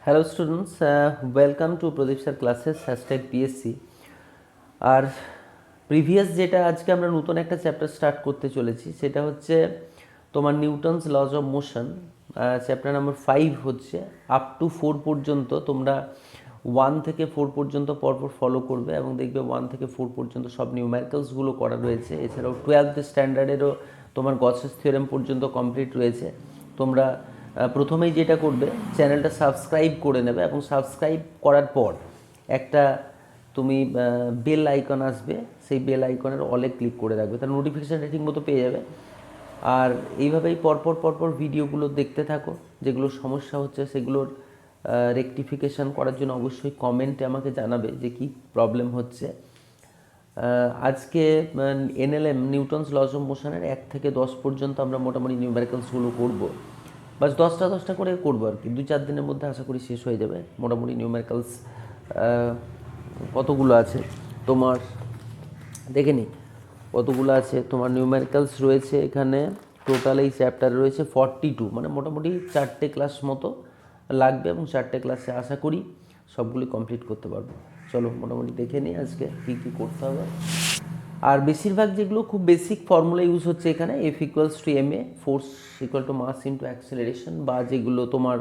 Hello students, welcome to Pradeep sir classes #PSC। আর previous যেটা আজকে আমরা নতুন একটা চ্যাপ্টার স্টার্ট করতে চলেছি সেটা হচ্ছে তোমার Newton's lodge of motion. Chapter number 5 হচ্ছে আপ টু 4 পর্যন্ত। তোমরা 1 থেকে 4 পর্যন্ত পরপর ফলো করবে এবং দেখবে 1 থেকে 4 পর্যন্ত সব নিউম্যারিক্যালসগুলো করা রয়েছে। এছাড়াও 12th স্ট্যান্ডার্ডেরও তোমার গসেস থিওরেম পর্যন্ত কমপ্লিট রয়েছে। তোমরা প্রথমেই যেটা করবে, চ্যানেলটা সাবস্ক্রাইব করে নেবে এবং সাবস্ক্রাইব করার পর একটা তুমি বেল আইকন আসবে, সেই বেল আইকনের অলে ক্লিক করে রাখবে, তার নোটিফিকেশানটা ঠিকমতো পেয়ে যাবে। আর এইভাবেই পরপর ভিডিওগুলো দেখতে থাকো। যেগুলো সমস্যা হচ্ছে সেগুলোর রেকটিফিকেশান করার জন্য অবশ্যই কমেন্টে আমাকে জানাবে যে কি প্রবলেম হচ্ছে। আজকে NLM নিউটনস লজ অফ মোশনের 1 থেকে 10 পর্যন্ত আমরা মোটামুটি নিউমেরিক্যালসগুলো করবো। বাস 10টা করে করবো আর কি, 2-4 দিনের মধ্যে আশা করি শেষ হয়ে যাবে মোটামুটি নিউমেরিক্যালস। কতগুলো আছে তোমার দেখে নি, কতগুলো আছে তোমার নিউমেরিক্যালস রয়েছে এখানে। টোটাল এই চ্যাপ্টারে রয়েছে 42, মানে মোটামুটি 4টে ক্লাস মতো লাগবে এবং 4টে ক্লাসে আশা করি সবগুলি কমপ্লিট করতে পারবো। চলো মোটামুটি দেখে নিই আজকে কী কী করতে হবে। আর বেশিরভাগ যেগুলো খুব বেসিক ফর্মুলা ইউজ হচ্ছে এখানে, F=ma, force equal to mass into acceleration, বা যেগুলো তোমার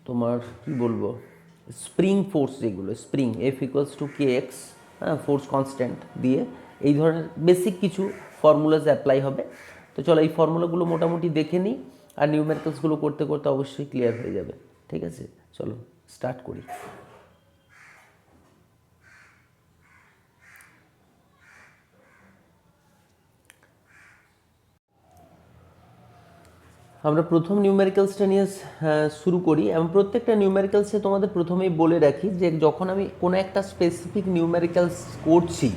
তোমার কি বলবো, স্প্রিং ফোর্স, যেগুলো স্প্রিং F=kx, হ্যাঁ, ফোর্স কনস্ট্যান্ট দিয়ে এই ধরনের বেসিক কিছু ফর্মুলাস অ্যাপ্লাই হবে। তো চলো এই ফর্মুলাগুলো মোটামুটি দেখে নিই, আর নিউমেরিক্যালসগুলো করতে করতে অবশ্যই ক্লিয়ার হয়ে যাবে। ঠিক আছে, চলো স্টার্ট করি। আমরা প্রথম নিউমেরিক্যালসটা নিয়ে শুরু করি, এবং প্রত্যেকটা নিউমেরিক্যালসে তোমাদের প্রথমেই বলে রাখি যে যখন আমি কোনো একটা স্পেসিফিক নিউমেরিক্যালস করছি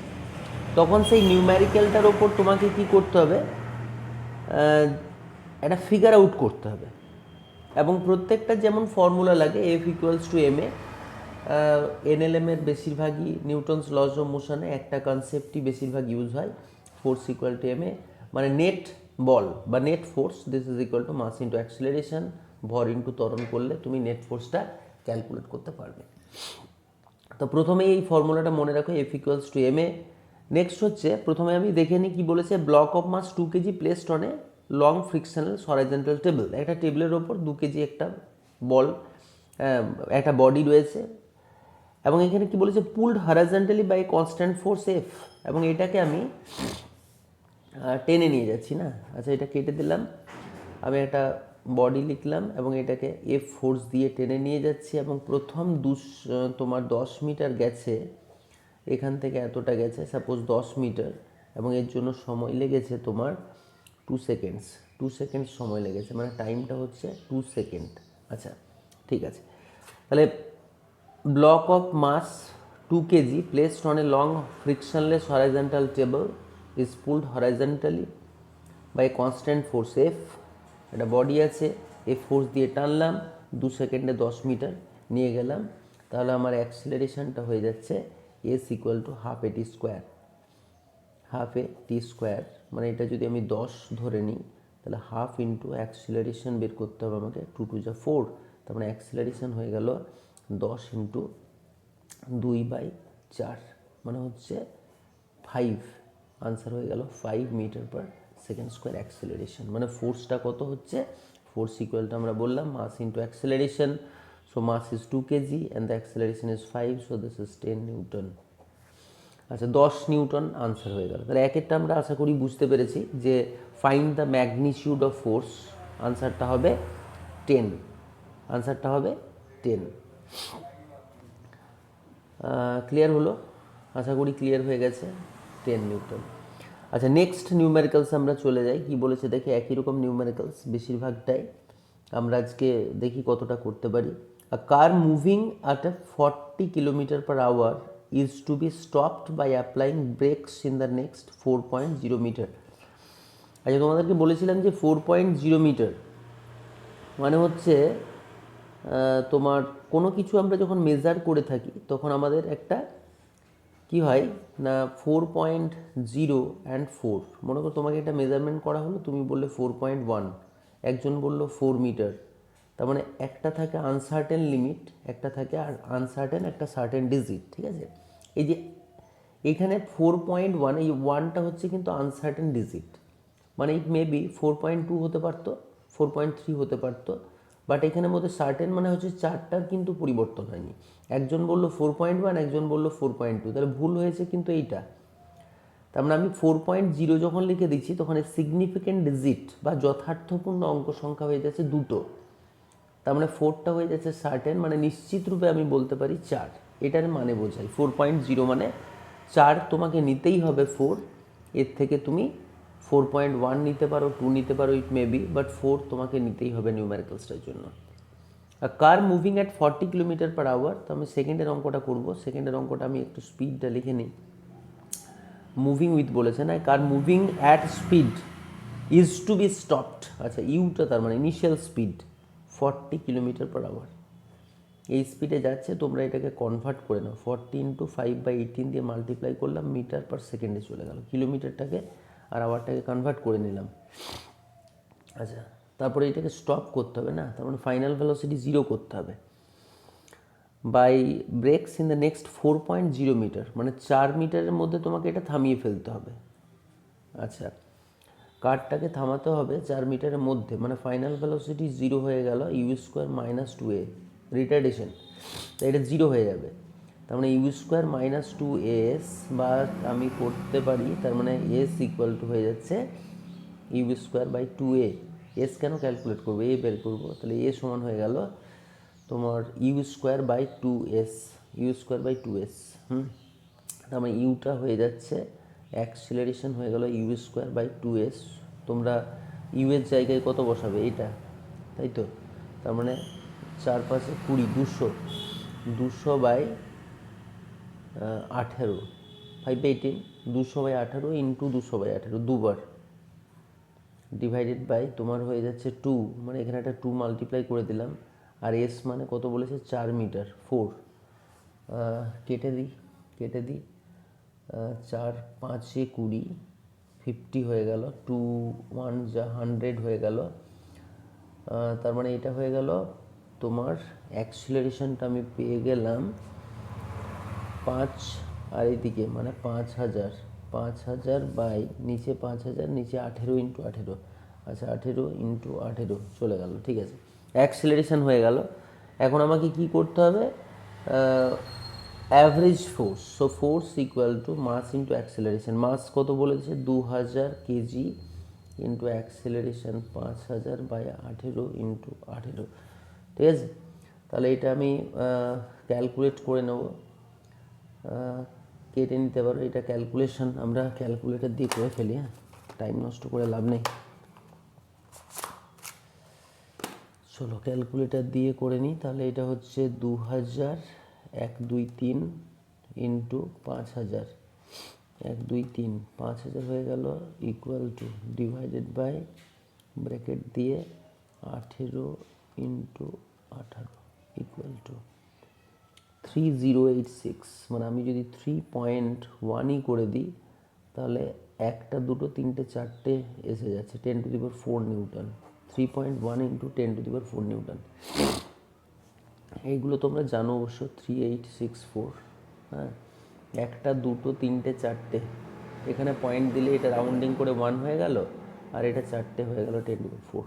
তখন সেই নিউমেরিক্যালটার ওপর তোমাকে কি করতে হবে, একটা ফিগার আউট করতে হবে। এবং প্রত্যেকটা যেমন ফর্মুলা লাগে F=ma, NLM এর বেশিরভাগই নিউটনস লজ অফ মোশনে একটা কনসেপ্টই বেশিরভাগ ইউজ হয়, ফোর্স ইকুয়াল টু ma, মানে নেট বল বা net force this is equal to mass into acceleration, ভর ইন্টু ত্বরণ করলে তুমি নেট ফোর্সটা ক্যালকুলেট করতে পারবে। তো প্রথমেই এই ফর্মুলাটা মনে রাখো, F=ma। নেক্সট হচ্ছে প্রথমে আমি দেখে নিই কী বলেছে, block of mass 2 kg placed on a long frictional horizontal table. একটা টেবিলের ওপর 2 kg একটা বল, একটা বডি রয়েছে, এবং এখানে কি বলেছে, pulled horizontally by constant force F, এবং এটাকে আমি টেনে নিয়ে যাচ্ছি না। আচ্ছা, এটা কেটে দিলাম, আমি একটা বডি লিখলাম এবং এটাকে F ফোর্স দিয়ে টেনে নিয়ে যাচ্ছি, এবং প্রথম তোমার 10 মিটার গেছে, এখান থেকে এতটা গেছে সাপোজ 10 মিটার, এবং এর জন্য সময় লেগেছে তোমার 2 সেকেন্ডস। 2 সেকেন্ডস সময় লেগেছে, মানে টাইমটা হচ্ছে 2 সেকেন্ড। আচ্ছা, ঠিক আছে, তাহলে block of mass 2 kg placed on a long frictionless horizontal table is pulled horizontally by constant force F। একটা বডি আছে, F ফোর্স দিয়ে টানলাম, 2 সেকেন্ডে 10 মিটার নিয়ে গেলাম, তাহলে আমার অ্যাক্সিলারেশনটা হয়ে যাচ্ছে S=12 a² মানে এটা যদি আমি 10 ধরে নিই তাহলে 1/2 ইন্টু অ্যাক্সিলারেশন বের করতে হবে আমাকে, 2 2 যা 4, তার মানে অ্যাক্সিলারেশন হয়ে গেল 10 ইন্টু 2/4, মানে হচ্ছে 5। আনসার হয়ে গেল 5 metre per second square acceleration. মানে ফোর্সটা কত হচ্ছে, ফোর্স ইকুয়ালটা আমরা বললাম mass into acceleration. So mass is 2 kg and the acceleration is 5, so this is 10 newton. আচ্ছা, 10 নিউটন আনসার হয়ে গেল। তাহলে একেরটা আমরা আশা করি বুঝতে পেরেছি যে find the magnitude of force, আনসারটা হবে 10। আনসারটা হবে 10। ক্লিয়ার হলো? আশা করি ক্লিয়ার হয়ে গেছে, 10 নিউটন। আচ্ছা, নেক্সট নিউমেরিক্যালস আমরা চলে যাই। কি বলেছে দেখি, একই রকম নিউমেরিক্যালস বেশিরভাগটাই। আমরা আজকে দেখি কতটা করতে পারি। A car moving at a 40 km/h is to be stopped by applying brakes in the next 4.0 metre. আচ্ছা, তোমাদেরকে বলেছিলাম যে 4.0 মিটার মানে হচ্ছে তোমার কোনো কিছু আমরা যখন মেজার করে থাকি তখন আমাদের একটা কি হয় না, 4.0 অ্যান্ড 4, মনে করো তোমাকে একটা মেজারমেন্ট করা হলো, তুমি বললে 4.1, একজন বলল 4 মিটার, তার মানে একটা থাকে আনসার্টেন লিমিট, একটা থাকে আর আনসার্টেন একটা সার্টেন ডিজিট, ঠিক আছে। এই যে এখানে 4.1, এই 1টা হচ্ছে কিন্তু আনসার্টেন ডিজিট, মানে ইট মে বি 4.2 হতে পারতো, 4.3 হতে পারতো, বাট এখানে মধ্যে সার্টেন মানে হচ্ছে 4টার কিন্তু পরিবর্তন হয়নি। একজন বললো 4.1, একজন বললো 4.2, তাহলে ভুল হয়েছে কিন্তু এইটা। তার মানে আমি 4.0 যখন লিখে দিচ্ছি তখন সিগনিফিকেন্ট ডিজিট বা যথার্থপূর্ণ অঙ্ক সংখ্যা হয়ে যাচ্ছে 2টো। তার মানে 4টা হয়ে যাচ্ছে সার্টেন, মানে নিশ্চিত রূপে আমি বলতে পারি 4। এটার মানে বোঝাই 4.0 মানে 4 তোমাকে নিতেই হবে 4, এর থেকে তুমি 4.1 নিতে পারো, 2 নিতে পারো, ইট মে বি, বাট 4 তোমাকে নিতেই হবে নিউমেরিক্যালসটার জন্য। আর car moving at 40 kilometre per hour, তো আমি সেকেন্ডের অঙ্কটা করবো। সেকেন্ডের অঙ্কটা আমি একটু স্পিডটা লিখে নিই। মুভিং উইথ বলেছে না, car moving at speed is to be stopped. আচ্ছা, ইউটা তার মানে initial speed 40 kilometre per hour, এই স্পিডে যাচ্ছে। তোমরা এটাকে কনভার্ট করে নাও, 40 × 5/18 দিয়ে মাল্টিপ্লাই করলাম, মিটার পার সেকেন্ডে চলে গেল। কিলোমিটারটাকে আর আওয়ারটাকে কনভার্ট করে নিলাম। আচ্ছা, তারপরে এটাকে স্টপ করতে হবে না, তার মানে ফাইনাল ভেলোসিটি 0 করতে হবে। By brakes in the next 4.0 metre, মানে 4 মিটারের মধ্যে তোমাকে এটা থামিয়ে ফেলতে হবে। আচ্ছা, কারটাকে থামাতে হবে 4 মিটারের মধ্যে, মানে ফাইনাল ভেলোসিটি 0 হয়ে গেল, u² - 2a রিটার্ডেশন, তো এটা 0 হয়ে যাবে। তার মানে u² - 2as, বা আমি করতে পারি তার মানে s = হয়ে যাচ্ছে u² / 2a। s কেন ক্যালকুলেট করবো, a বের করবো, তাহলে a সমান হয়ে গেল তোমার u² / 2s, u² / 2s। তার মানে ইউটা হয়ে যাচ্ছে অ্যাক্সিলারেশন হয়ে গেল u² / 2s। তোমরা ইউ এর জায়গায় কত বসাবে, এটা, তাই তো। তার মানে 4 × 5 = 20, 200/18, 5/18, 200/18 × 200/18 দুবার, ডিভাইডেড বাই তোমার হয়ে যাচ্ছে 2, মানে এখানে একটা 2 মাল্টিপ্লাই করে দিলাম। আর এস মানে কত বলেছে, 4 মিটার, 4, কেটে দিই 4 × 5 = 20, 50 হয়ে গেল, 2 1 যা 100 হয়ে গেল। তার মানে এটা হয়ে গেল তোমার অ্যাক্সিলারেশনটা আমি পেয়ে গেলাম 5, আর এদিকে মানে 5000, 5000 বাই নিচে 5000, নিচে 18 × 18। আচ্ছা, 18 × 18 চলে গেল, ঠিক আছে, অ্যাক্সিলারেশন হয়ে গেল। এখন আমাকে কি করতে হবে, average force. So force = mass into acceleration. Mass কত বলেছে, 2000 কেজি, ইন্টু অ্যাক্সিলারেশন 5000/18 × 18, ঠিক আছে। তাহলে এটা আমি ক্যালকুলেট করে নেব, কেটে নিতে পারো। এটা ক্যালকুলেশন আমরা ক্যালকুলেটর দিয়ে করে ফেলি, হ্যাঁ, টাইম নষ্ট করে লাভ নেই। চলো ক্যালকুলেটর দিয়ে করে নিই। তাহলে এটা হচ্ছে 2000, 1 2 3 ইন্টু 5000, 1 2 3, 5000 হয়ে গেল, equal to divided by bracket দিয়ে 18 × 18 ইকুয়াল টু 3086। মানে আমি যদি 3.1ই করে দিই তাহলে 1টা 2টো 3টে 4টে এসে যাচ্ছে 10⁴ নিউটন। 3.1 × 10⁴ নিউটন। এইগুলো তোমরা জানো অবশ্য, 3864। হ্যাঁ, 1টা 2টো 3টে 4টে, এখানে পয়েন্ট দিলে এটা রাউন্ডিং করে 1 হয়ে গেল, আর এটা 4টে হয়ে গেল 10⁴।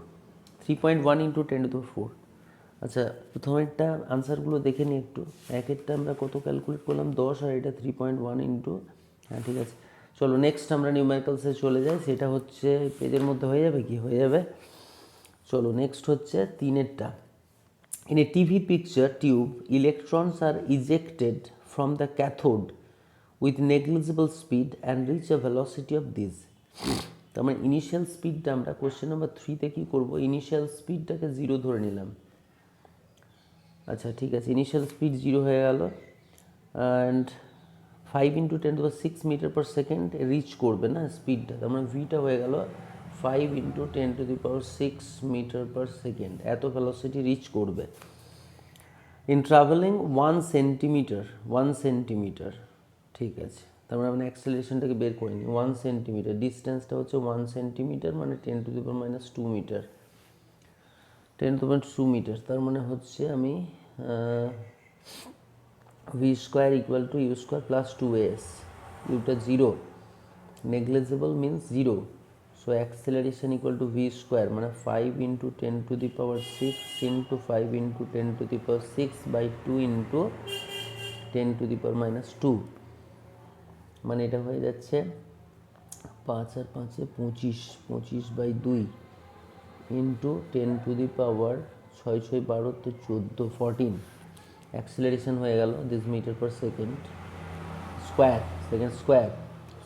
3.1 × 10⁴। আচ্ছা, প্রথমেরটা আনসারগুলো দেখে নিই একটু। একেরটা আমরা কত ক্যালকুলেট করলাম, 10, আর এটা 3.1 ইন্টু, হ্যাঁ ঠিক আছে। চলো নেক্সট আমরা নিউমেরিক্যালসে চলে যাই, সেটা হচ্ছে পেজের মধ্যে হয়ে যাবে কি, হয়ে যাবে। চলো নেক্সট হচ্ছে 3এরটা। In a TV picture tube, electrons are ejected from the cathode with negligible speed and reach a velocity of this. তার মানে ইনিশিয়াল স্পিডটা আমরা কোশ্চেন নাম্বার 3তে কী করবো, ইনিশিয়াল স্পিডটাকে 0 ধরে নিলাম। আচ্ছা ঠিক আছে, ইনিশিয়াল স্পিড 0 হয়ে গেল, and 5 × 10⁶ metre per second reach করবে না স্পিডটা। তার মানে ভিটা হয়ে গেল 5 × 10⁶ মিটার পার সেকেন্ড, এত ভেলোসিটি রিচ করবে। ইন ট্রাভেলিং 1 সেন্টিমিটার, 1 সেন্টিমিটার, ঠিক আছে। তার মানে আমরা অ্যাক্সেলারেশনটাকে বের করে নিই। 1 সেন্টিমিটার, ডিস্টেন্সটা হচ্ছে 1 সেন্টিমিটার, মানে 10⁻² মিটার। 10⁻² মিটার, তার মানে হচ্ছে আমি v square equal to u square plus 2as, ইউটা zero, negligible means zero, so acceleration equal to v square মানে 5 × 10⁶ ইন্টু 5 × 10⁶/2 × 10⁻², মানে এটা হয়ে যাচ্ছে 5 আর 5 25, 25/2 ইন্টু 10⁻6 6 12 তো 14, 14 অ্যাক্সেলারেশন হয়ে গেল this metre per second square, second square.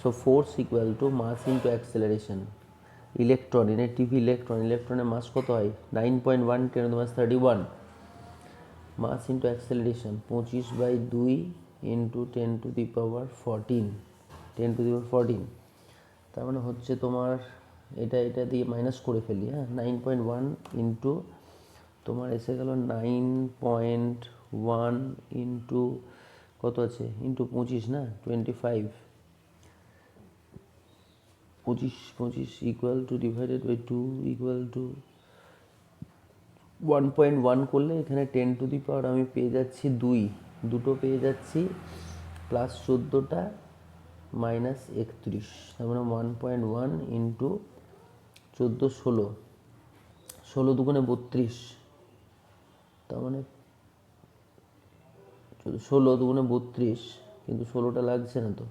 So force equal to mass into acceleration. Electron, in a TV electron, ইলেকট্রনের mass কত হয় 9.1 × 10⁻31, মাস ইন্টু অ্যাক্সেলারেশন 25/2 ইন্টু 10⁻14, 10⁻14, তার মানে হচ্ছে তোমার এটা দিয়ে মাইনাস করে ফেলি, হ্যাঁ 9.1 ইন্টু তোমার এসে গেল 9.1 ইন্টু কত আছে ইন্টু 25 না 25, 25 equal to divided by 2 equal to 1.1 করলে এখানে 10⁻, আমি পেয়ে যাচ্ছি 2, দুটো পেয়ে যাচ্ছি, প্লাস 14টা মাইনাস 31, তার মানে 1.1 ইন্টু 14 16, 16 দুগুণে 32, তার মানে 16 দুগুণে 32, কিন্তু 16টা লাগছে না তো,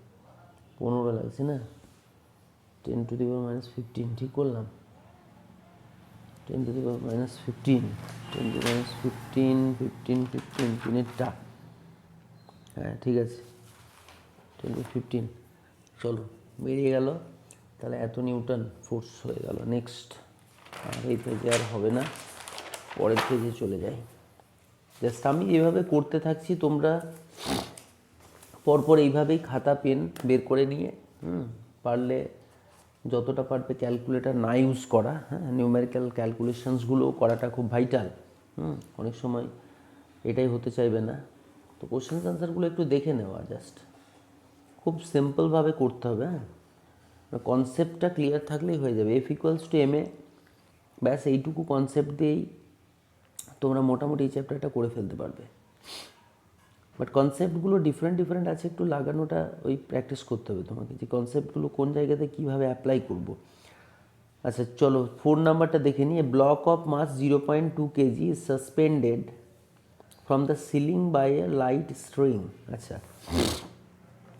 15টা লাগছে না, 10⁻⁻15, ঠিক করলাম 10⁻⁻15, 10⁻15, 15 15 তিনেরটা, হ্যাঁ ঠিক আছে 10⁻15, চলো বেরিয়ে গেল, তাহলে এত নিউটন ফোর্স হয়ে গেল। নেক্সট, আর এই পেজে আর হবে না, পরের পেজে চলে যাই। জাস্ট আমি এইভাবে করতে থাকছি, তোমরা পরপর এইভাবেই খাতা পেন বের করে নিয়ে পারলে যতটা পারবে ক্যালকুলেটার না ইউজ করা, হ্যাঁ নিউমেরিক্যাল ক্যালকুলেশনসগুলো করাটা খুব ভাইটাল। অনেক সময় এটাই হতে চাইবে না, তো কোশ্চেন আনসারগুলো একটু দেখে নেওয়া, জাস্ট খুব সিম্পলভাবে করতে হবে, হ্যাঁ কনসেপ্টটা ক্লিয়ার থাকলেই হয়ে যাবে। F = ma, ব্যাস এইটুকু কনসেপ্ট দিয়েই তোমরা মোটামুটি এই চ্যাপ্টারটা করে ফেলতে পারবে। বাট কনসেপ্টগুলো ডিফারেন্ট আছে, একটু লাগানোটা ওই প্র্যাকটিস করতে হবে তোমাকে, যে কনসেপ্টগুলো কোন জায়গাতে কীভাবে অ্যাপ্লাই করব। আচ্ছা চলো 4 নাম্বারটা দেখে নিই। Block of mass 0.2 kg is suspended from the ceiling by a light string. আচ্ছা,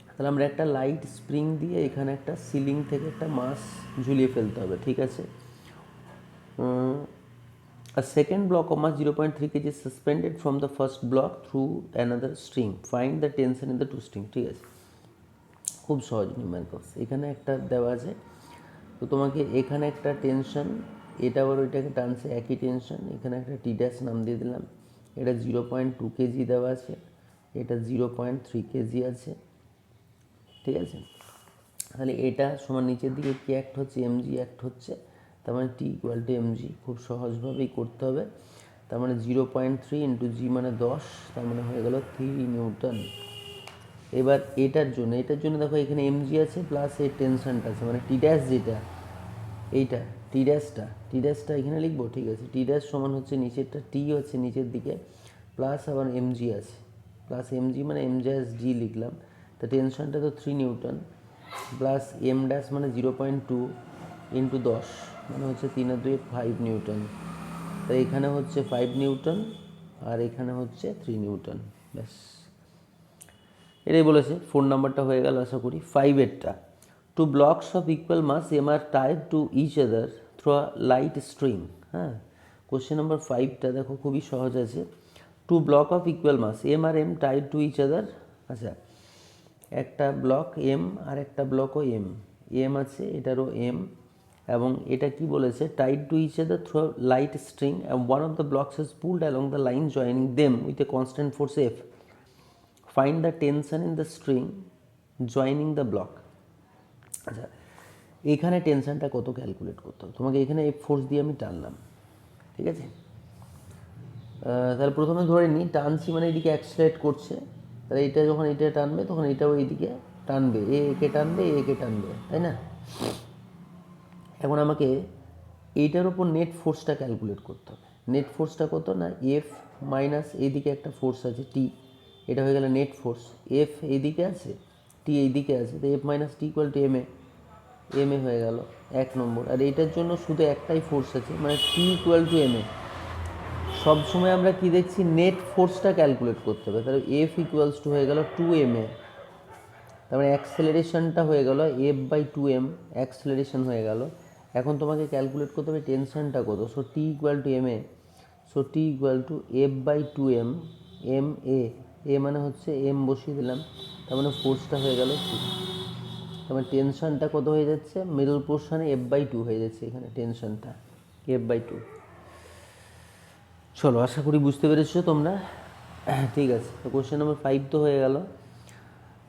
তাহলে আমরা একটা লাইট স্প্রিং দিয়ে এখানে একটা সিলিং থেকে একটা মাস ঝুলিয়ে ফেলতে হবে, ঠিক আছে। A second block of mass 0.3 kg is suspended from the first block through another string. Find the tension in the two string. ঠিক আছে, খুব সহজ নিউমেরিক্যালস। এখানে একটা দেওয়া আছে, তো তোমাকে এখানে একটা টেনশন, এটা আবার ওইটাকে টানছে একই টেনশন, এখানে একটা টি ড্যাশ নাম দিয়ে দিলাম, এটা 0.2 kg দেওয়া আছে, এটা 0.3 kg আছে, ঠিক আছে। তাহলে এটা সমান নিচের দিকে কি অ্যাক্ট হচ্ছে, mg অ্যাক্ট হচ্ছে, তার মানে টি ইকুয়াল টু mg, খুব সহজভাবেই করতে হবে। তার মানে 0.3 ইন্টু জি মানে 10, তার মানে হয়ে গেল 3 নিউটন। এবার এটার জন্য দেখো এখানে mg আছে প্লাস এই টেনশনটা আছে, মানে টি ড্যাশ যেটা এইটা টি ড্যাশটা এখানে লিখবো, ঠিক আছে। টি ড্যাশ সমান হচ্ছে নিচেরটা টি হচ্ছে নিচের দিকে, প্লাস আবার mg আছে, প্লাস mg মানে m ড্যাশ জি লিখলাম, তা টেনশনটা তো 3 নিউটন, প্লাস m ড্যাশ মানে 0.2 ইন্টু 10 মানে হচ্ছে 3 আর 2 5 নিউটন, তাই এখানে হচ্ছে 5 নিউটন আর এখানে হচ্ছে 3 নিউটন, ব্যাস এটাই বলেছে। 4 নাম্বারটা হয়ে গেল আশা করি। 5-এরটা, two blocks of equal mass m are tied to each other through a light string. হ্যাঁ, কোশ্চেন নাম্বার 5টা দেখো খুবই সহজ আছে। Two block of equal mass m are m tied to each other. আচ্ছা, একটা ব্লক এম আর একটা ব্লকও M আছে, এটারও এম, এবং এটা কি বলেছে, tied to each other through light string and one of the blocks is pulled along the line joining them with a constant force F. Find the tension in the string joining the block. আচ্ছা, এখানে টেনশনটা কত calculate করতে হবে তোমাকে, এখানে F force দিয়ে আমি টানলাম, ঠিক আছে। তাহলে প্রথমে ধরে নিই টানছি মানে এইদিকে অ্যাক্সিলারেট করছে, তাহলে এটা যখন এটা টানবে তখন এটাও এইদিকে টানবে, একে টানবে একে টানবে, তাই না। এখন আমাকে এইটার উপর নেট ফোর্সটা ক্যালকুলেট করতে হবে, নেট ফোর্সটা কত না এফ মাইনাস এইদিকে একটা ফোর্স আছে টি, এটা হয়ে গেল নেট ফোর্স। এফ এইদিকে আছে, টি এইদিকে আছে, তো F minus T equal to m a হয়ে গেল 1 নম্বর। আর এইটার জন্য শুধু একটাই ফোর্স আছে, মানে টি ইকুয়াল টু এম এ। সবসময় আমরা কি দেখছি, নেট ফোর্সটা ক্যালকুলেট করতে হবে। তাহলে এফ ইকুয়ালস টু হয়ে গেল 2m এ, তার মানে অ্যাক্সেলারেশনটা হয়ে গেল এফ বাই 2m, অ্যাক্সেলারেশন হয়ে গেল। এখন তোমাকে ক্যালকুলেট করতে হবে টেনশনটা কত। So T equal to m a, so T equal to F by 2m, m এ মানে হচ্ছে এম বসিয়ে দিলাম, তার মানে ফোর্সটা হয়ে গেল 2। তার মানে টেনশনটা কত হয়ে যাচ্ছে, মিডল পোর্শনে এফ বাই 2 হয়ে যাচ্ছে এখানে টেনশনটা এফ বাই 2। চলো, আশা করি বুঝতে পেরেছো তোমরা। ঠিক আছে, তো কোশ্চেন নম্বর 5 তো হয়ে গেল।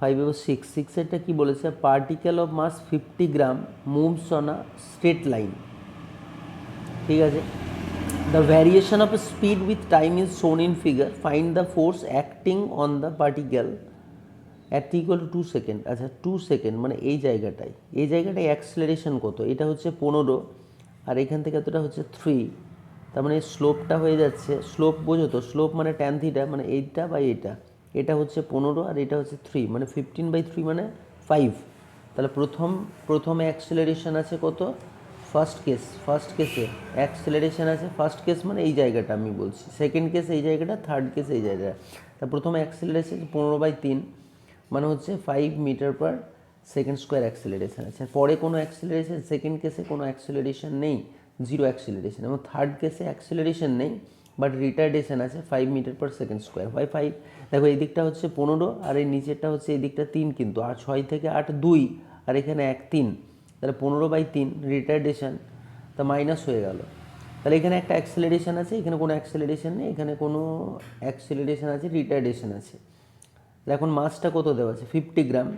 5 এবং 6 কী বলেছে, particle of mass 50 gram moves on a straight line. ঠিক আছে, the variation of speed with time is shown in figure, find the force acting on the particle at equal to 2 second. আচ্ছা 2 second মানে এই জায়গাটায় acceleration কত, এটা হচ্ছে 15, আর এখান থেকে এতটা হচ্ছে 3। তার মানে স্লোপটা হয়ে যাচ্ছে, স্লোপ বোঝো তো, স্লোপ মানে ট্যান থিটা, মানে এইটা বাই এটা হচ্ছে 15 আর এটা হচ্ছে 3, মানে 15/3 মানে 5। তাহলে প্রথমে অ্যাক্সেলারেশন আছে কত, ফার্স্ট কেসে অ্যাক্সেলারেশন আছে, ফার্স্ট কেস মানে এই জায়গাটা আমি বলছি, সেকেন্ড কেস এই জায়গাটা, থার্ড কেস এই জায়গাটা। তা প্রথমে অ্যাক্সেলারেশন 15/3 মানে হচ্ছে 5 metre per second square acceleration আছে। পরে কোনো অ্যাক্সেলারেশন, সেকেন্ড কেসে কোনো অ্যাক্সেলারেশন নেই, 0 অ্যাক্সেলারেশন, এবং থার্ড কেসে অ্যাক্সেলারেশন নেই বাট রিটার্ডেশন আছে 5 মিটার পার সেকেন্ড স্কোয়ার। 5 দেখো এই দিকটা হচ্ছে 15 আর এই নিচেরটা হচ্ছে এই দিকটা 3, কিন্তু আর 6 থেকে 8 2 আর এখানে 1 3, তাহলে 15/3 রিটার্ডেশন, তা মাইনাস হয়ে গেল। তাহলে এখানে একটা অ্যাক্সেলারেশন আছে, এখানে কোনো অ্যাক্সেলারেশন নেই, এখানে কোনো অ্যাক্সেলারেশন আছে, রিটার্ডেশন আছে। এখন মাসটা কত দেওয়া আছে 50 গ্রাম,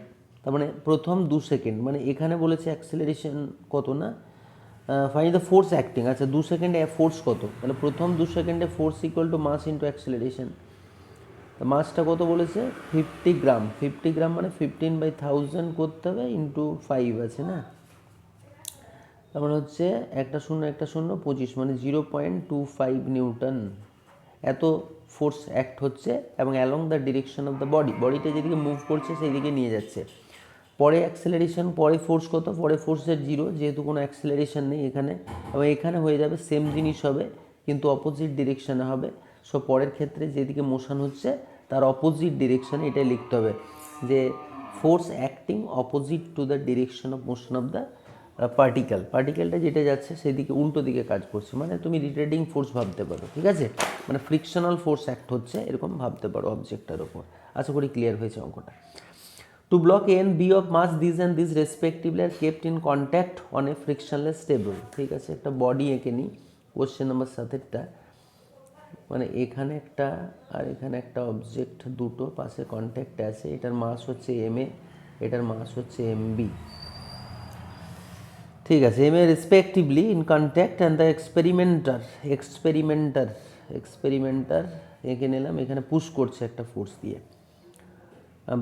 তার মানে প্রথম 2 সেকেন্ড, মানে এখানে বলেছে অ্যাক্সেলারেশন কত না, ফাইন্ড দ্য ফোর্স অ্যাক্টিং। আচ্ছা 2 সেকেন্ডে ফোর্স কত, তাহলে প্রথম 2 সেকেন্ডে force equal to mass into acceleration. মাসটা কত বলেছে 50 গ্রাম, 50 গ্রাম মানে 15/1000 করতে হবে ইন্টু 5 আছে না, তার মানে হচ্ছে একটা শূন্য 25, মানে 0.25 নিউটন। এত ফোর্স অ্যাক্ট হচ্ছে এবং along the direction of the বডিটা যেদিকে মুভ করছে সেই দিকে নিয়ে যাচ্ছে। পরে অ্যাক্সেলারেশন, পরে ফোর্স কত, পরে ফোর্সের 0, যেহেতু কোনো অ্যাক্সেলারেশন নেই এখানে, এবং এখানে হয়ে যাবে সেম জিনিস হবে কিন্তু অপোজিট ডিরেকশানে হবে। সো পরের ক্ষেত্রে যেদিকে মোশন হচ্ছে তার অপোজিট ডিরেকশানে এটাই লিখতে হবে যে force acting opposite to the direction of motion of the পার্টিকেলটা যেটা যাচ্ছে সেই দিকে উল্টো দিকে কাজ করছে, মানে তুমি রিটার্ডিং ফোর্স ভাবতে পারো। ঠিক আছে, মানে ফ্রিকশনাল ফোর্স অ্যাক্ট হচ্ছে এরকম ভাবতে পারো অবজেক্টটার ওপর। আশা করি ক্লিয়ার হয়েছে অঙ্কটা। Two block A and B of mass this and this respectively are kept in contact on a frictionless table. ঠিক আছে, একটা বডি এঁকে নিই, কোশ্চেন নাম্বার 7 মানে এখানে একটা আর এখানে একটা অবজেক্ট, দুটো পাশে কন্ট্যাক্টে আছে, এটার মাস হচ্ছে এম এ, এটার মাস হচ্ছে এম বি। ঠিক আছে, m A respectively in contact and the experimenter এঁকে নিলাম, এখানে পুশ করছে একটা ফোর্স দিয়ে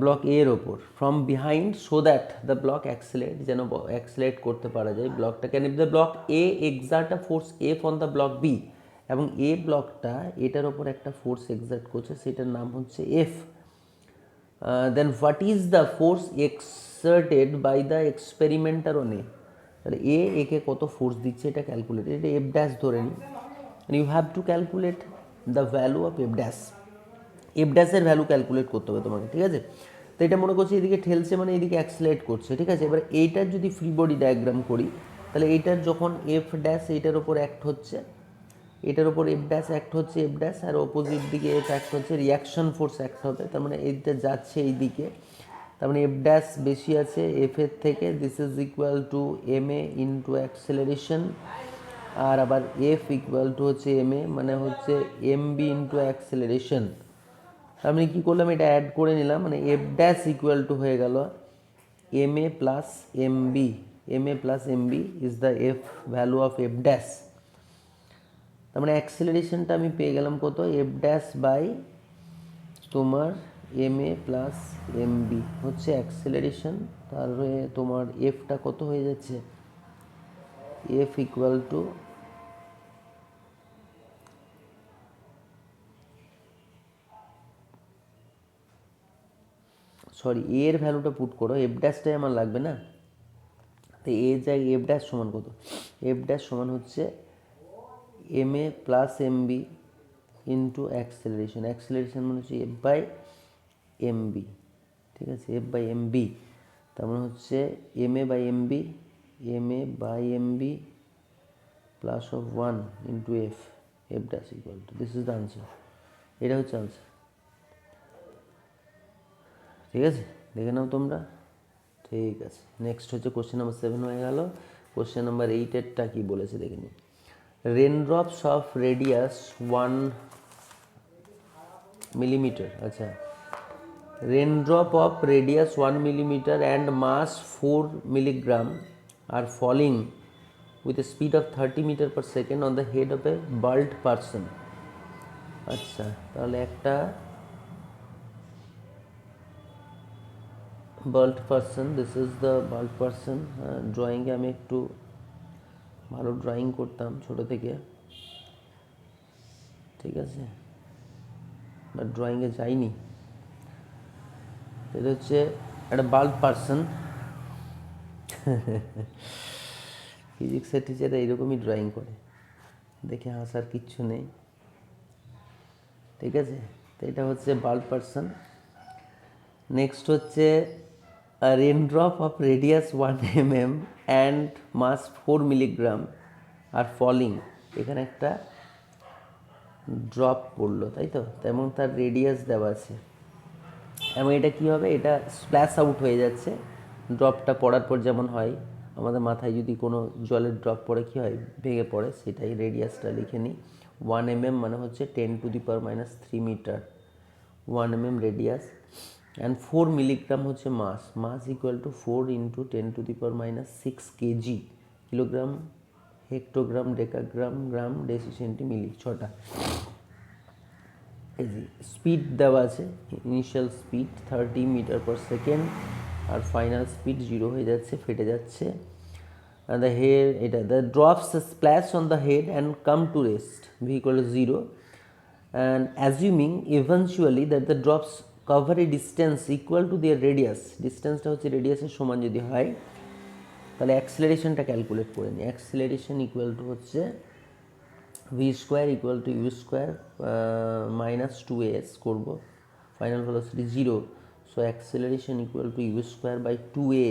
ব্লক এ এর ওপর from behind so that the block accelerate, যেন অ্যাক্সেলেট করতে পারা যায় ব্লকটা। Can if the block A exert a force F on the block B, এবং এ ব্লকটা এটার ওপর একটা ফোর্স এক্সার্ট করছে, সেটার নাম হচ্ছে F. Then what is the force exerted by the experimenter on A, তাহলে একে কত ফোর্স দিচ্ছে এটা ক্যালকুলেট, এটা এফ ড্যাশ ধরে নিই, you have to calculate the value of F ড্যাশের ভ্যালু ক্যালকুলেট করতে হবে তোমাকে। ঠিক আছে, তো এটা মনে করছি এদিকে ঠেলছে মানে এদিকে অ্যাক্সেলারেট করছে। ঠিক আছে, এবার এইটার যদি ফ্রি বডি ডায়াগ্রাম করি, তাহলে এইটার যখন এফ ড্যাশ এইটার ওপর অ্যাক্ট হচ্ছে, এটার ওপর এফ ড্যাশ অ্যাক্ট হচ্ছে, এফ ড্যাশ, আর অপোজিট দিকে এফ অ্যাক্ট হচ্ছে, রিয়াকশন ফোর্স অ্যাক্ট হবে, তার মানে এইটা যাচ্ছে এই দিকে, তার মানে এফ ড্যাশ বেশি আছে এফ এর থেকে, this is equal to m A into acceleration, আর আবার এফ ইকুয়াল টু হচ্ছে এম এ মানে হচ্ছে এম বি ইন্টু অ্যাক্সেলারেশন। আমি কী করলাম, এটা অ্যাড করে নিলাম, মানে এফ ড্যাশ ইকুয়াল টু হয়ে গেল M A plus M B, M A plus M B is the F value of F dash. তার মানে অ্যাক্সেলারেশনটা আমি পেয়ে গেলাম কত, এফ ড্যাশ বাই তোমার M A plus M B হচ্ছে অ্যাক্সেলারেশন, তারপরে তোমার এফটা কত হয়ে যাচ্ছে, F equal to sorry A এর ভ্যালুটা পুট করো, এফ ড্যাশটাই আমার লাগবে না। তো এ যাই এফ ড্যাশ সমান কত, এফ ড্যাশ সমান হচ্ছে M A plus M B into acceleration, acceleration মানে হচ্ছে এফ বাই এম বি, ঠিক আছে, এফ বাই এম বি, তার মানে হচ্ছে M A by M B, M A by M B plus of 1 into F, F dash equal to, this is the answer, এটা হচ্ছে answer. ঠিক আছে, দেখে নাও তোমরা। ঠিক আছে, নেক্সট হচ্ছে কোশ্চেন নাম্বার 7 হয়ে গেল। কোশ্চেন নাম্বার 8-এরটা কী বলেছে দেখে নিই। রেনড্রপস অফ রেডিয়াস 1 millimeter, আচ্ছা, raindrop of radius 1 millimeter and mass 4 milligram are falling with a speed of 30 meter per second on the head of a bald person. আচ্ছা, তাহলে একটা bald person, this is the bald person, ড্রয়িংয়ে আমি একটু ভালো drawing করতাম ছোট থেকে, ঠিক আছে, বাট ড্রয়িংয়ে যাইনি। এটা হচ্ছে একটা বাল্ড পারসন, ফিজিক্সের টিচাররা এইরকমই ড্রয়িং করে, দেখে হাসার কিচ্ছু নেই, ঠিক আছে। তো এটা হচ্ছে বাল্ড পারসন। নেক্সট হচ্ছে raindrop of radius 1 mm and mass 4 milligram are falling, এখানে একটা ড্রপ পড়লো, তাই তো, তেমন তার রেডিয়াস দেওয়া আছে, এবং এটা কী হবে, এটা স্প্ল্যাশ আউট হয়ে যাচ্ছে, ড্রপটা পড়ার পর যেমন হয় আমাদের মাথায় যদি কোনো জলের ড্রপ পড়ে কী হয়, ভেঙে পড়ে, সেটাই রেডিয়াসটা লিখে নিই। 1 mm মানে হচ্ছে 10⁻³ metre, 1 mm radius, and 4 milligram হচ্ছে mass, mass equal to 4 into 10⁻⁶ KG, kilogram, hectogram, decagram, gram, deci, centi, milli, 6টা। এই যে স্পিড দেওয়া আছে, initial speed 30 metre per second, আর ফাইনাল স্পিড 0 হয়ে যাচ্ছে, ফেটে যাচ্ছে। and the head, এটা the drops splash on the head and come to rest, v equal to 0, and assuming eventually that the drops cover a distance equal to their radius, ডিস্টেন্সটা হচ্ছে রেডিয়াসের সমান যদি হয়, তাহলে অ্যাক্সিলারেশনটা ক্যালকুলেট করে নিই। অ্যাক্সিলারেশন ইকুয়াল টু হচ্ছে v square equal to u square minus 2as করবো, final velocity 0, so acceleration equal to u square by 2a,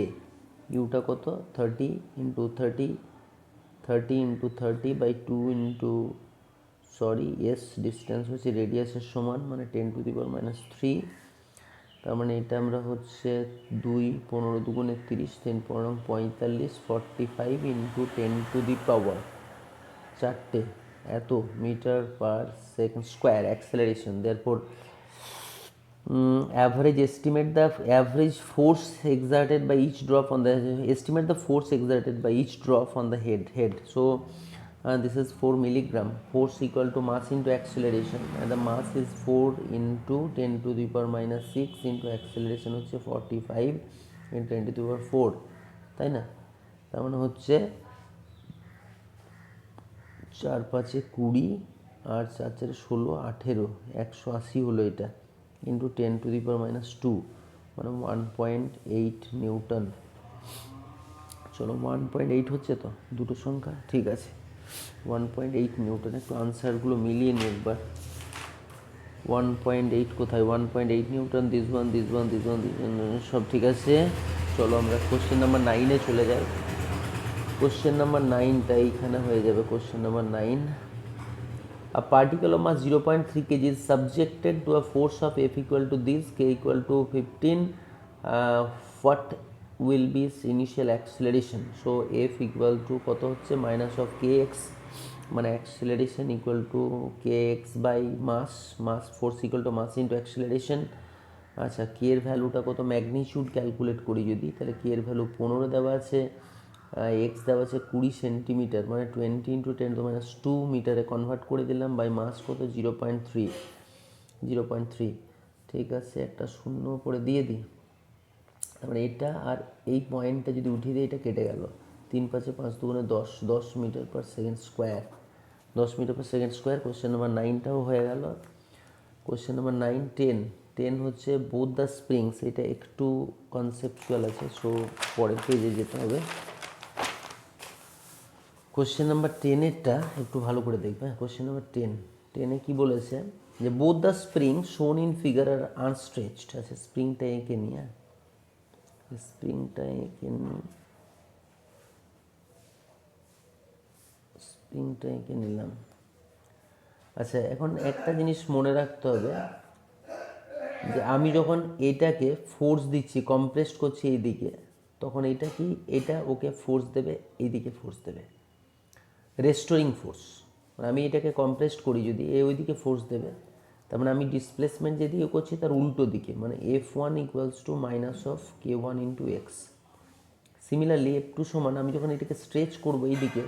ইউটা কত 30 into 30, 30 into 30 by 2 into, sorry S distance হচ্ছে রেডিয়াসের সমান, মানে 10⁻³ তার মানে এটা আমরা হচ্ছে 2, 15 দুগুণে 30, 10 15 45, 45 ইন্টু 10⁻, চারটে এত metre per second square acceleration, therefore average estimate the average force exerted by each drop on the, estimate the force exerted by each drop on the head, so this is 4 milligram, force equal to mass into acceleration, and the mass is 4 into 10⁻⁶ into acceleration হচ্ছে 45 into 10⁻⁴, তাই না, তার মানে হচ্ছে 4 5 20 আর 4 4 16 18, 180 হলো এটা, into 10⁻², মানে 1.8 Newton. চলো 1.8 হচ্ছে তো দুটো সংখ্যা, ঠিক আছে, 1.8 নিউটন। একটু আনসারগুলো মিলিয়ে নিই একবার, 1.8 কোথায়, 1.8 Newton, this one this one this one সব ঠিক আছে। চলো আমরা কোশ্চেন নাম্বার 9-এ চলে যাই। কোশ্চেন নাম্বার 9টা এইখানে হয়ে যাবে। Question number 9, a particle of mass 0.3 kg is subjected to a force of F equal to this, k equal to 15, what will be its initial acceleration, so F equal to কত হচ্ছে minus of kx, মানে acceleration equal to kx by mass, mass force equal to mass into acceleration। আচ্ছা, k এর ভ্যালুটা কত, magnitude calculate করি যদি, তাহলে k এর ভ্যালু 15 দেওয়া আছে, এক্স দেওয়া আছে 20 সেন্টিমিটার, মানে 20 ইন্টু 10⁻² মিটারে কনভার্ট করে দিলাম, বাই মাস কত 0.3, ঠিক আছে, একটা শূন্য করে দিয়ে দিই, তারপরে এটা আর এই পয়েন্টটা যদি উঠিয়ে দিই, এটা কেটে গেল, 3 5 5 দুগুণে 10, 10 metre per second square, 10 metre per second square. Question number 9টাও হয়ে গেল। কোশ্চেন নাম্বার 9 10, 10 হচ্ছে বোথ দ্য স্প্রিংস, এটা একটু কনসেপচুয়াল আছে, সো পরের পেজে যেতে হবে। কোশ্চেন নাম্বার 10-এরটা একটু ভালো করে দেখবে। কোশ্চেন নাম্বার 10-এ কী বলেছে যে both the spring shown in figure are unstretched. আচ্ছা, স্প্রিংটা এঁকে নিয়ে স্প্রিংটা এঁকে নিলাম। আচ্ছা, এখন একটা জিনিস মনে রাখতে হবে যে আমি যখন এটাকে ফোর্স দিচ্ছি, কম্প্রেসড করছি এইদিকে, তখন এটা কি, এটা ওকে ফোর্স দেবে, এইদিকে ফোর্স দেবে, রেস্টোরিং ফোর্স। মানে আমি এটাকে কম্প্রেসড করি যদি, এ ওইদিকে ফোর্স দেবে, তার মানে আমি ডিসপ্লেসমেন্ট যেদিকে করছি তার উল্টো দিকে, মানে F1 equals to minus of K1 into x. Similarly F2 সমান আমি যখন এটাকে স্ট্রেচ করবো এইদিকে,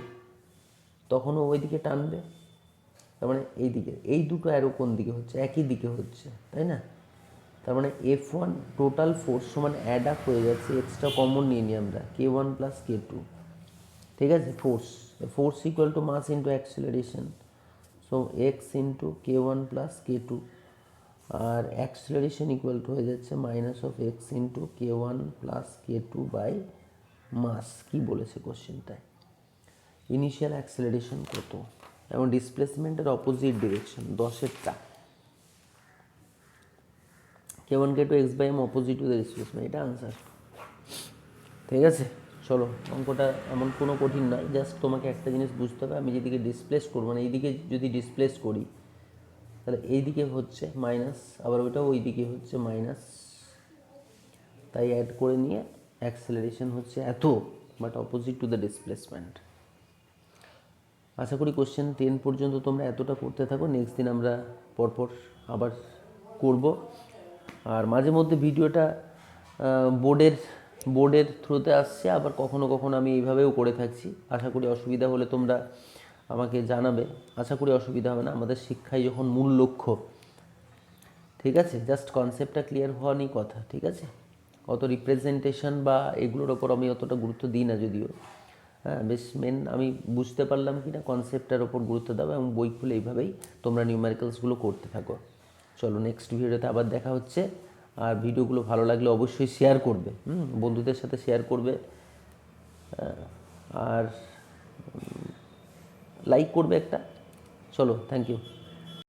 তখনও ওই দিকে টানবে, তার মানে এই দিকে, এই দুটো অ্যারো কোন দিকে হচ্ছে, একই দিকে হচ্ছে, তাই না? তার মানে F1 টোটাল ফোর্স সমান অ্যাড আপ হয়ে যাচ্ছে, এক্সট্রা কমন নিয়ে নিই আমরা, K1 প্লাস K2, ঠিক আছে? Force equal to mass into acceleration, so x into K1 plus K2, আর অ্যাক্সিলারেশন ইকুয়াল টু হয়ে যাচ্ছে minus of x into K1 plus K2 by mass. কী বলেছে কোশ্চেনটায়? ইনিশিয়াল অ্যাক্সিলারেশন কত এবং ডিসপ্লেসমেন্টের অপোজিট ডিরেকশন 10-এরটা, K1 K2 x by m opposite to the displacement, এটা আনসার। ঠিক আছে, চলো, অঙ্কটা এমন কোনো কঠিন নয়, জাস্ট তোমাকে একটা জিনিস বুঝতে হবে, আমি যেদিকে ডিসপ্লেস করবো, মানে এইদিকে যদি ডিসপ্লেস করি তাহলে এইদিকে হচ্ছে মাইনাস, আবার ওইটাও ওই দিকে হচ্ছে মাইনাস, তাই অ্যাড করে নিয়ে অ্যাক্সেলারেশন হচ্ছে এত, but opposite to the displacement. আশা করি কোশ্চেন 10 পর্যন্ত তোমরা এতটা করতে থাকো, নেক্সট দিন আমরা পরপর আবার করব। আর মাঝে মধ্যে ভিডিওটা বোর্ডের থ্রুতে আসছে, আবার কখনো কখনো আমি এইভাবেও করে থাকছি। আশা করি অসুবিধা হলে তোমরা আমাকে জানাবে, আশা করি অসুবিধা হবে না, আমাদের শিক্ষাই যখন মূল লক্ষ্য। ঠিক আছে, জাস্ট কনসেপ্টটা ক্লিয়ার হওয়া নিয়ে কথা, ঠিক আছে? অত রিপ্রেজেন্টেশন বা এগুলোর ওপর আমি অতটা গুরুত্ব দিই না যদিও, হ্যাঁ, বেশ মেন আমি বুঝতে পারলাম কি না কনসেপ্টটার ওপর গুরুত্ব দেবো, এবং বই খুলে এইভাবেই তোমরা নিউমেরিক্যালসগুলো করতে থাকো। চলো, নেক্সট ভিডিওতে আবার দেখা হচ্ছে। আর ভিডিওগুলো ভালো লাগলে অবশ্যই শেয়ার করবে, বন্ধুদের সাথে শেয়ার করবে, আর লাইক করবে একটা। চলো, থ্যাংক ইউ।